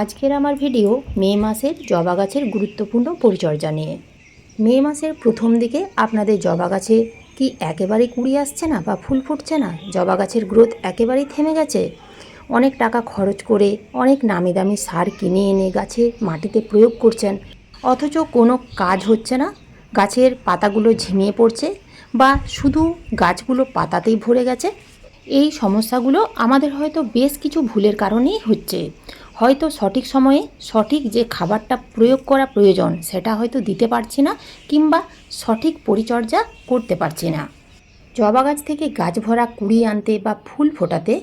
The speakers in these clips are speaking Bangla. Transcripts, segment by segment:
আজকের আমার ভিডিও মে মাসের জবা গাছের গুরুত্বপূর্ণ পরিচর্যা নিয়ে। মে মাসের প্রথম দিকে আপনাদের জবা গাছে কি একেবারে কুড়ি আসছে না বা ফুল ফুটছে না? জবা গাছের গ্রোথ একেবারেই থেমে গেছে? অনেক টাকা খরচ করে অনেক নামি দামি সার কিনে এনে গাছে মাটিতে প্রয়োগ করছেন, অথচ কোনো কাজ হচ্ছে না। গাছের পাতাগুলো ঝিমিয়ে পড়ছে বা শুধু গাছগুলো পাতাতেই ভরে গেছে। এই সমস্যাগুলো আমাদের হয়তো বেশ কিছু ভুলের কারণেই হচ্ছে। হয়তো সঠিক সময়ে সঠিক যে খাবারটা প্রয়োগ করা প্রয়োজন সেটা হয়তো দিতে পারছি না, কিংবা সঠিক পরিচর্যা করতে পারছি না। জবা গাছ থেকে গাছ ভরা কুড়ি আনতে বা ফুল ফোটাতে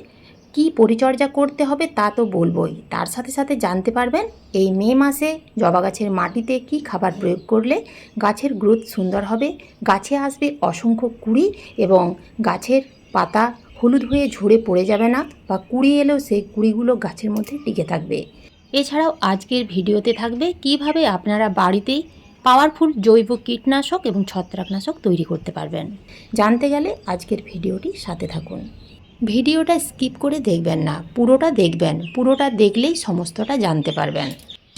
কী পরিচর্যা করতে হবে তা তো বলবই, তার সাথে সাথে জানতে পারবেন এই মে মাসে জবা গাছের মাটিতে কী খাবার প্রয়োগ করলে গাছের গ্রোথ সুন্দর হবে, গাছে আসবে অসংখ্য কুড়ি এবং গাছের পাতা হলুদ হয়ে ঝরে পড়ে যাবে না, বা কুড়ি এলেও সেই কুড়িগুলো গাছের মধ্যে টিকে থাকবে। এছাড়াও আজকের ভিডিওতে থাকবে কিভাবে আপনারা বাড়িতেই পাওয়ারফুল জৈব কীটনাশক এবং ছত্রাকনাশক তৈরি করতে পারবেন। জানতে গেলে আজকের ভিডিওটি সাথে থাকুন। ভিডিওটা স্কিপ করে দেখবেন না, পুরোটা দেখবেন। পুরোটা দেখলেই সমস্তটা জানতে পারবেন।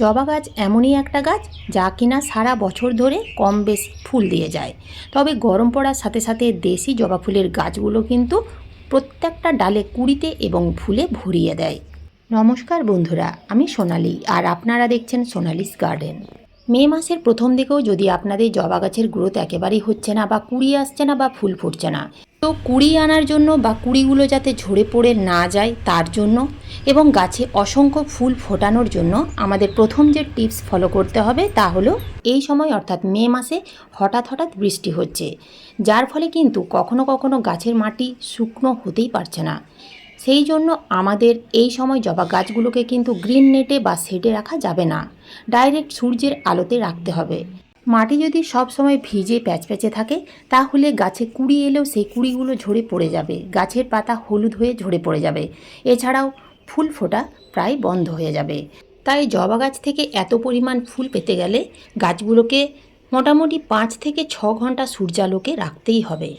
জবা গাছ এমনই একটা গাছ যা কিনা সারা বছর ধরে কম বেশি ফুল দিয়ে যায়। তবে গরম পড়ার সাথে সাথে দেশি জবা ফুলের গাছগুলো কিন্তু প্রত্যেকটা ডালে কুড়িতে এবং ফুলে ভরিয়ে দেয়। নমস্কার বন্ধুরা, আমি সোনালি আর আপনারা দেখছেন সোনালিস গার্ডেন। মে মাসের প্রথম দিকেও যদি আপনাদের জবা গাছের গ্রোথ একেবারেই হচ্ছে না বা কুড়ি আসছে না বা ফুল ফুটছে না, তো কুড়ি আনার জন্য বা কুড়িগুলো যাতে ঝরে পড়ে না যায় তার জন্য এবং গাছে অসংখ্য ফুল ফোটানোর জন্য আমাদের প্রথম যে টিপস ফলো করতে হবে তা হলো, এই সময় অর্থাৎ মে মাসে হঠাৎ হঠাৎ বৃষ্টি হচ্ছে, যার ফলে কিন্তু কখনো কখনো গাছের মাটি শুকনো হতেই পারছে না। সেই জন্য আমাদের এই সময় জবা গাছগুলোকে কিন্তু গ্রিন নেটে বা শেডে রাখা যাবে না, ডাইরেক্ট সূর্যের আলোতে রাখতে হবে। মাটি যদি সব সময় ভিজে প্যাচপ্যাচে থাকে তাহলে গাছে কুড়ি এলেও সেই কুড়িগুলো ঝরে পড়ে যাবে, গাছের পাতা হলুদ হয়ে ঝরে পড়ে যাবে, এছাড়াও ফুল ফোটা প্রায় বন্ধ হয়ে যাবে। তাই জবা গাছ থেকে এত পরিমাণ ফুল পেতে গেলে গাছগুলোকে মোটামুটি 5 থেকে 6 ঘন্টা সূর্যালোকে রাখতেই হবে।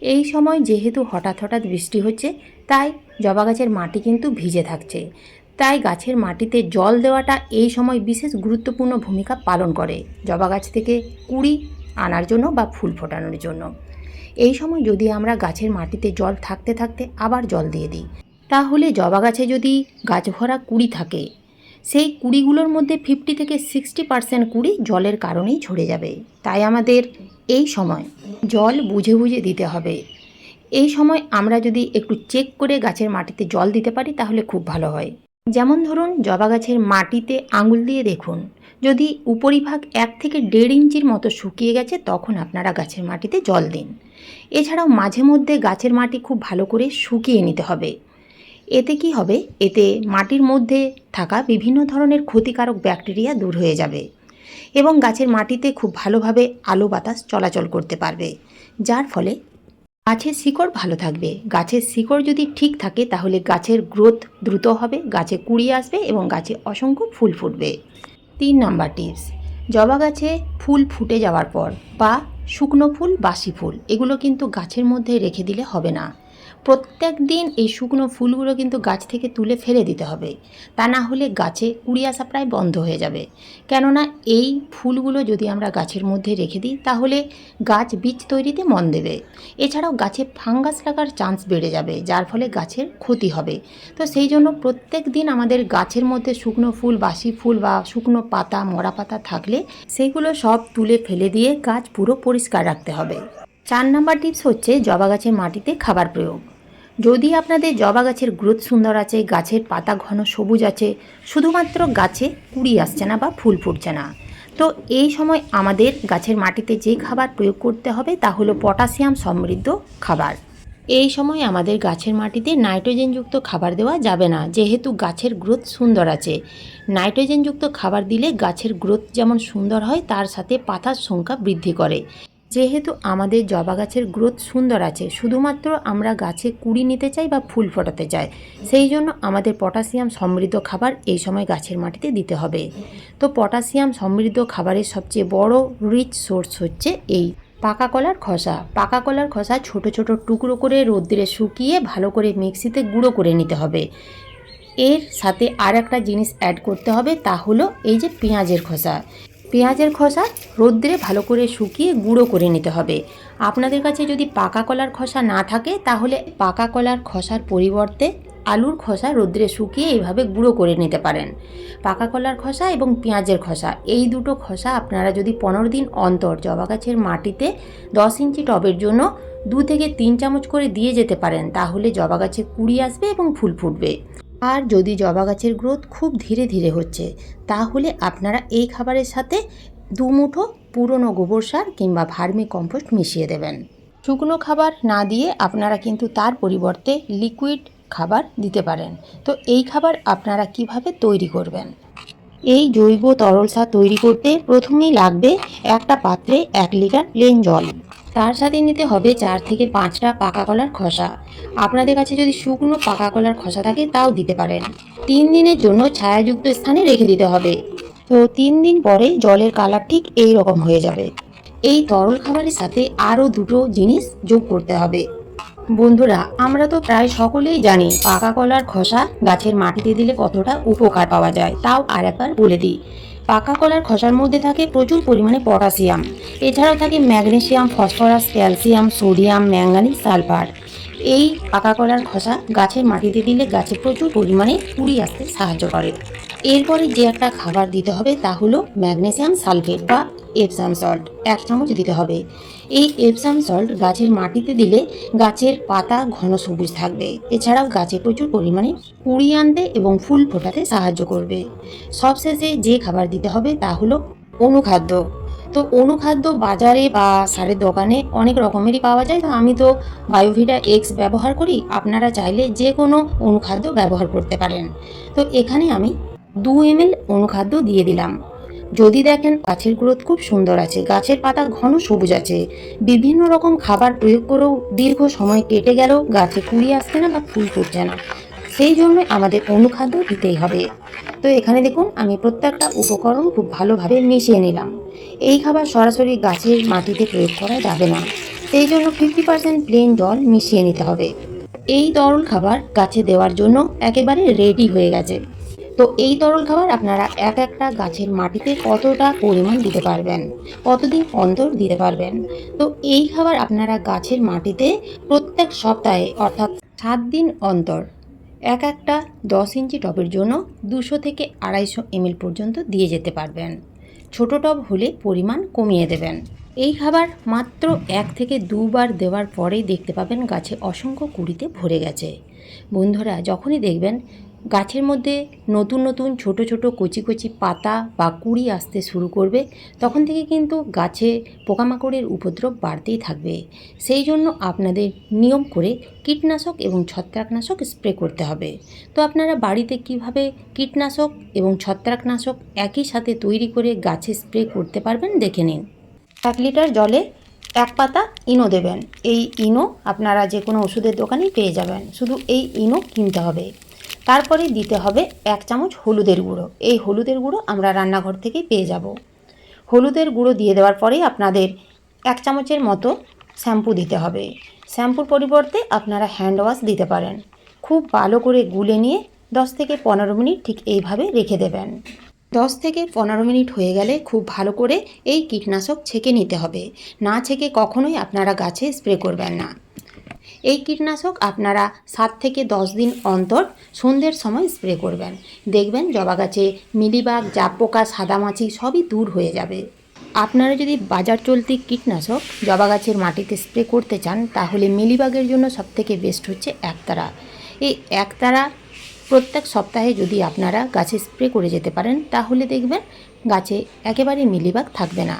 এই সময় যেহেতু হঠাৎ হঠাৎ বৃষ্টি হচ্ছে, তাই জবা গাছের মাটি কিন্তু ভিজে থাকছে। তাই গাছের মাটিতে জল দেওয়াটা এই সময় বিশেষ গুরুত্বপূর্ণ ভূমিকা পালন করে জবা গাছ থেকে কুড়ি আনার জন্য বা ফুল ফোটানোর জন্য। এই সময় যদি আমরা গাছের মাটিতে জল থাকতে থাকতে আবার জল দিয়ে দিই, তাহলে জবা গাছে যদি গাছ ভরা কুড়ি থাকে, সেই কুড়িগুলোর মধ্যে 50 থেকে 60% কুড়ি জলের কারণেই ঝরে যাবে। তাই আমাদের এই সময় জল বুঝে বুঝে দিতে হবে। এই সময় আমরা যদি একটু চেক করে গাছের মাটিতে জল দিতে পারি তাহলে খুব ভালো হয়। যেমন ধরুন, জবা গাছের মাটিতে আঙুল দিয়ে দেখুন, যদি উপরিভাগ 1 থেকে 1.5 ইঞ্চির মতো শুকিয়ে গেছে তখন আপনারা গাছের মাটিতে জল দিন। এছাড়াও মাঝে মধ্যে গাছের মাটি খুব ভালো করে শুকিয়ে নিতে হবে। এতে কি হবে, এতে মাটির মধ্যে থাকা বিভিন্ন ধরনের ক্ষতিকারক ব্যাকটেরিয়া দূর হয়ে যাবে এবং গাছের মাটিতে খুব ভালোভাবে আলো বাতাস চলাচল করতে পারবে, যার ফলে গাছের শিকড় ভালো থাকবে। গাছের শিকড় যদি ঠিক থাকে তাহলে গাছের গ্রোথ দ্রুত হবে, গাছে কুড়ি আসবে এবং গাছে অসংখ্য ফুল ফুটবে। 3 নম্বর টিপস, জবা গাছে ফুল ফুটে যাওয়ার পর বা শুকনো ফুল বাসি ফুল এগুলো কিন্তু গাছের মধ্যে রেখে দিলে হবে না। প্রত্যেক দিন এই শুকনো ফুলগুলো কিন্তু গাছ থেকে তুলে ফেলে দিতে হবে, তা না হলে গাছে কুড়ি আসা প্রায় বন্ধ হয়ে যাবে। কেননা এই ফুলগুলো যদি আমরা গাছের মধ্যে রেখে দিই তাহলে গাছ বীজ তৈরিতে মন দেবে, এছাড়াও গাছে ফাঙ্গাস লাগার চান্স বেড়ে যাবে, যার ফলে গাছের ক্ষতি হবে। তো সেই জন্য প্রত্যেক দিন আমাদের গাছের মধ্যে শুকনো ফুল বাসি ফুল বা শুকনো পাতা মরা পাতা থাকলে সেগুলো সব তুলে ফেলে দিয়ে গাছ পুরো পরিষ্কার রাখতে হবে। 4 নম্বর টিপস হচ্ছে জবা গাছের মাটিতে খাবার প্রয়োগ। যদি আপনাদের জবা গাছের গ্রোথ সুন্দর আছে, গাছের পাতা ঘন সবুজ আছে, শুধুমাত্র গাছে কুড়ি আসছে না বা ফুল ফুটছে না, তো এই সময় আমাদের গাছের মাটিতে যে খাবার প্রয়োগ করতে হবে তা হলো পটাশিয়াম সমৃদ্ধ খাবার। এই সময় আমাদের গাছের মাটিতে নাইট্রোজেনযুক্ত খাবার দেওয়া যাবে না, যেহেতু গাছের গ্রোথ সুন্দর আছে। নাইট্রোজেনযুক্ত খাবার দিলে গাছের গ্রোথ যেমন সুন্দর হয় তার সাথে পাতার সংখ্যা বৃদ্ধি করে। যেহেতু আমাদের জবা গাছের গ্রোথ সুন্দর আছে, শুধুমাত্র আমরা গাছে কুড়ি নিতে চাই বা ফুল ফোটাতে চাই, সেই জন্য আমাদের পটাশিয়াম সমৃদ্ধ খাবার এই সময় গাছের মাটিতে দিতে হবে। তো পটাশিয়াম সমৃদ্ধ খাবারের সবচেয়ে বড় রিচ সোর্স হচ্ছে এই পাকা কলার খোসা। পাকা কলার খোসা ছোট ছোট টুকরো করে রোদ্দুরে শুকিয়ে ভালো করে মিক্সিতে গুঁড়ো করে নিতে হবে। এর সাথে আর একটা জিনিস অ্যাড করতে হবে, তা হলো এই যে পেঁয়াজের খোসা। পেঁয়াজের খোসা রোদ্রে ভালো করে শুকিয়ে গুঁড়ো করে নিতে হবে। আপনাদের কাছে যদি পাকা কলার খোসা না থাকে তাহলে পাকা কলার খোসার পরিবর্তে আলুর খোসা রোদ্রে শুকিয়ে এইভাবে গুঁড়ো করে নিতে পারেন। পাকা কলার খোসা এবং পেঁয়াজের খোসা এই দুটো খোসা আপনারা যদি 15 দিন অন্তর জবা গাছের মাটিতে 10 ইঞ্চি টবের জন্য 2 থেকে 3 চামচ করে দিয়ে যেতে পারেন, তাহলে জবা গাছে কুঁড়ি আসবে এবং ফুল ফুটবে। আর যদি জবা গাছের গ্রোথ খুব ধীরে ধীরে হচ্ছে তাহলে আপনারা এই খাবারের সাথে 2 মুঠো পুরনো গোবর সার কিংবা ভার্মি কম্পোস্ট মিশিয়ে দেবেন। শুকনো খাবার না দিয়ে আপনারা কিন্তু তার পরিবর্তে লিকুইড খাবার দিতে পারেন। তো এই খাবার আপনারা কিভাবে তৈরি করবেন? এই জৈব তরল সার তৈরি করতে প্রথমেই লাগবে একটা পাত্রে 1 লিটার প্লেন জল। তার সাথে নিতে হবে 4 থেকে 5টা পাকা কলার খোসা। আপনাদের কাছে যদি শুকনো পাকা কলার খোসা থাকে তাও দিতে পারেন। 3 দিনের জন্য ছায়াযুক্ত স্থানে রেখে দিতে হবে। তো 3 দিন পরে জলের কালার ঠিক এই রকম হয়ে যাবে। এই তরল খাবারের সাথে আরও 2টো জিনিস যোগ করতে হবে। বন্ধুরা, আমরা তো প্রায় সকলেই জানি পাকা কলার খোসা গাছের মাটিতে দিলে কতটা উপকার পাওয়া যায়, তাও আর একবার বলে দিই। পাকা কলার খোসার মধ্যে থাকে প্রচুর পরিমাণে পটাশিয়াম, এছাড়াও থাকে magnesium, phosphorus, calcium, sodium, manganese, sulphur. এই পাকা কলার খোসা গাছের মাটিতে দিলে গাছে প্রচুর পরিমাণে কুঁড়ি আসতে সাহায্য করে। এরপরে যে একটা খাবার দিতে হবে তা হলো ম্যাগনেসিয়াম সালফেট বা এপসাম সল্ট, 1 চামচ দিতে হবে। এই এপসাম সল্ট গাছের মাটিতে দিলে গাছের পাতা ঘন সবুজ থাকবে, এছাড়াও গাছে প্রচুর পরিমাণে কুঁড়ি আনতে এবং ফুল ফোটাতে সাহায্য করবে। সবশেষে যে খাবার দিতে হবে তা হলো অনুখাদ্য। তো অনুখাদ্য বাজারে বা সারের দোকানে অনেক রকমেরই পাওয়া যায়। তো আমি তো বায়োভিটা এক্স ব্যবহার করি, আপনারা চাইলে যে কোনো অনুখাদ্য ব্যবহার করতে পারেন। তো এখানে আমি 2 ml অনুখাদ্য দিয়ে দিলাম। যদি দেখেন গাছের গ্রোথ খুব সুন্দর আছে, গাছের পাতা ঘন সবুজ আছে, বিভিন্ন রকম খাবার প্রয়োগ করেও দীর্ঘ সময় কেটে গেলেও গাছে কুঁড়ি আসছে না বা ফুল ফুটছে না, সেই জন্য আমাদের অনুখাদ্য দিতেই হবে। তো এখানে দেখুন আমি প্রত্যেকটা উপকরণ খুব ভালোভাবে মিশিয়ে নিলাম। এই খাবার সরাসরি গাছের মাটিতে প্রয়োগ করা যাবে না, সেই জন্য 50% প্লেন জল মিশিয়ে নিতে হবে। এই তরল খাবার গাছে দেওয়ার জন্য একেবারে রেডি হয়ে গেছে। তো এই তরল খাবার আপনারা একটা গাছের মাটিতে কতটা পরিমাণ দিতে পারবেন, কতদিন অন্তর দিতে পারবেন। তো এই খাবার আপনারা গাছের মাটিতে প্রত্যেক সপ্তাহে অর্থাৎ 7 দিন অন্তর একটা 10 ইঞ্চি টবের জন্য 200 থেকে 250 ml পর্যন্ত দিয়ে যেতে পারবেন। ছোট টব হলে পরিমাণ কমিয়ে দেবেন। এই খাবার মাত্র 1 থেকে 2 বার দেওয়ার পরেই দেখতে পাবেন গাছে অসংখ্য কুঁড়িতে ভরে গেছে। বন্ধুরা, যখনই দেখবেন গাছের মধ্যে নতুন নতুন ছোট ছোট কচি কচি পাতা বা কুঁড়ি আসতে শুরু করবে, তখন থেকে কিন্তু গাছে পোকামাকড়ের উপদ্রব বাড়তেই থাকবে। সেই জন্য আপনাদের নিয়ম করে কীটনাশক এবং ছত্রাকনাশক স্প্রে করতে হবে। তো আপনারা বাড়িতে কিভাবে কীটনাশক এবং ছত্রাকনাশক একই সাথে তৈরি করে গাছে স্প্রে করতে পারবেন দেখে নিন। 1 লিটার জলে 1 পাতা ইনো দেবেন। এই ইনো আপনারা যে কোনো ওষুধের দোকানেই পেয়ে যাবেন, শুধু এই ইনো কিনতে হবে। তারপরে দিতে হবে 1 চামচ হলুদের গুঁড়ো। এই হলুদের গুঁড়ো আমরা রান্নাঘর থেকেই পেয়ে যাব। হলুদের গুঁড়ো দিয়ে দেওয়ার পরেই আপনাদের 1 চামচের মতো শ্যাম্পু দিতে হবে। শ্যাম্পুর পরিবর্তে আপনারা হ্যান্ড ওয়াশ দিতে পারেন। খুব ভালো করে গুলে নিয়ে 10 থেকে 15 মিনিট ঠিক এইভাবে রেখে দেবেন। 10 থেকে 15 মিনিট হয়ে গেলে খুব ভালো করে এই কীটনাশক ছেঁকে নিতে হবে। না ছেঁকে কখনোই আপনারা গাছে স্প্রে করবেন না। এই কীটনাশক আপনারা 7 থেকে 10 দিন অন্তর সন্ধ্যের সময় স্প্রে করবেন। দেখবেন জবা গাছে মিলিবাগ, জাপ পোকা, সাদামাছি সবই দূর হয়ে যাবে। আপনারা যদি বাজার চলতি কীটনাশক জবা গাছের মাটিতে স্প্রে করতে চান তাহলে মিলিবাগের জন্য সবথেকে বেস্ট হচ্ছে একতারা। এই একতারা প্রত্যেক সপ্তাহে যদি আপনারা গাছে স্প্রে করে যেতে পারেন তাহলে দেখবেন গাছে একেবারে মিলিবাগ থাকবে না।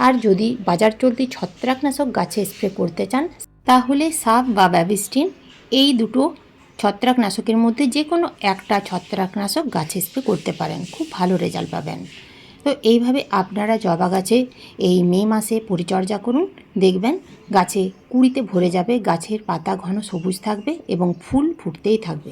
আর যদি বাজার চলতি ছত্রাকনাশক গাছে স্প্রে করতে চান তাহলে সাপ বা ব্যাবিস্টিন এই দুটো ছত্রাকনাশকের মধ্যে যে কোনো একটা ছত্রাকনাশক গাছে স্প্রে করতে পারেন, খুব ভালো রেজাল্ট পাবেন। তো এইভাবে আপনারা জবা গাছে এই মে মাসে পরিচর্যা করুন, দেখবেন গাছে কুঁড়িতে ভরে যাবে, গাছের পাতা ঘন সবুজ থাকবে এবং ফুল ফুটতেই থাকবে।